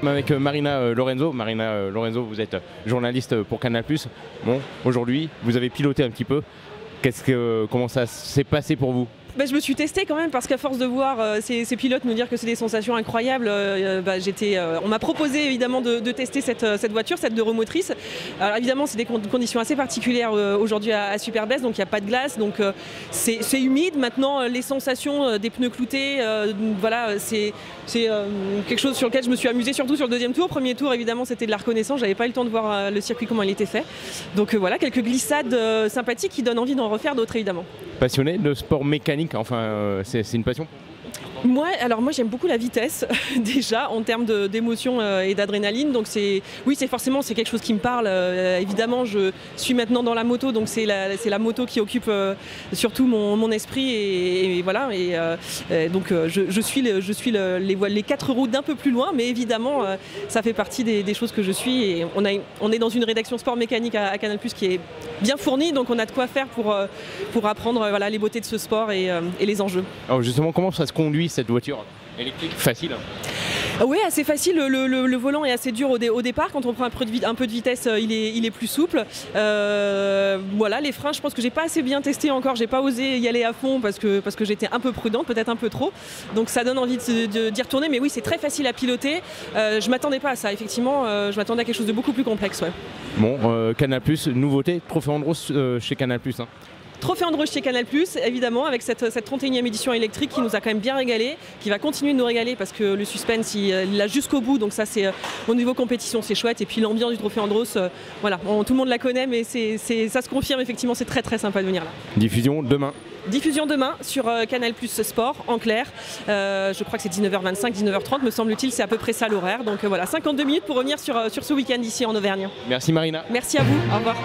avec Marina Lorenzo. Marina Lorenzo, vous êtes journaliste pour Canal+. Bon, aujourd'hui, vous avez piloté un petit peu. Comment ça s'est passé pour vous? Je me suis testée quand même parce qu'à force de voir ces pilotes nous dire que c'est des sensations incroyables, on m'a proposé évidemment de tester cette voiture, cette 2 roues motrices. Alors évidemment c'est des conditions assez particulières aujourd'hui à Superbest, donc il n'y a pas de glace, donc c'est humide. Maintenant les sensations des pneus cloutés, voilà, c'est quelque chose sur lequel je me suis amusée, surtout sur le deuxième tour. Premier tour évidemment c'était de la reconnaissance, j'avais pas eu le temps de voir le circuit comment il était fait. Donc voilà, quelques glissades sympathiques qui donnent envie d'en refaire d'autres évidemment. Passionné de sport mécanique, enfin c'est une passion? Moi j'aime beaucoup la vitesse déjà en termes d'émotion et d'adrénaline, donc oui c'est forcément quelque chose qui me parle. Évidemment je suis maintenant dans la moto, donc c'est la moto qui occupe surtout mon esprit et voilà, donc je suis les 4 roues d'un peu plus loin, mais évidemment ça fait partie des choses que je suis, et on est dans une rédaction sport mécanique à Canal+ qui est bien fournie, donc on a de quoi faire pour apprendre voilà, les beautés de ce sport et les enjeux. Alors justement, comment ça se conduit cette voiture électrique? Facile? Oui, assez facile. Le volant est assez dur au départ. Quand on prend un peu de vitesse, il est plus souple. Voilà, les freins, je pense que j'ai pas assez bien testé encore. J'ai pas osé y aller à fond parce que j'étais un peu prudente, peut-être un peu trop. Donc ça donne envie d'y retourner. Mais oui, c'est très facile à piloter. Je m'attendais pas à ça. Effectivement, je m'attendais à quelque chose de beaucoup plus complexe. Ouais. Bon, Canal+, nouveauté, Trophée Andros chez Canal+. Hein. Trophée Andros chez Canal+, évidemment, avec cette 31e édition électrique qui nous a quand même bien régalé, qui va continuer de nous régaler parce que le suspense, il l'a jusqu'au bout, donc ça c'est au niveau compétition c'est chouette, et puis l'ambiance du Trophée Andros, voilà, tout le monde la connaît, mais ça se confirme effectivement, c'est très très sympa de venir là. Diffusion demain? Diffusion demain sur Canal+ Sport, en clair, je crois que c'est 19h25, 19h30 me semble-t-il, c'est à peu près ça l'horaire, donc voilà, 52 minutes pour revenir sur ce week-end ici en Auvergne. Merci Marina. Merci à vous, au revoir.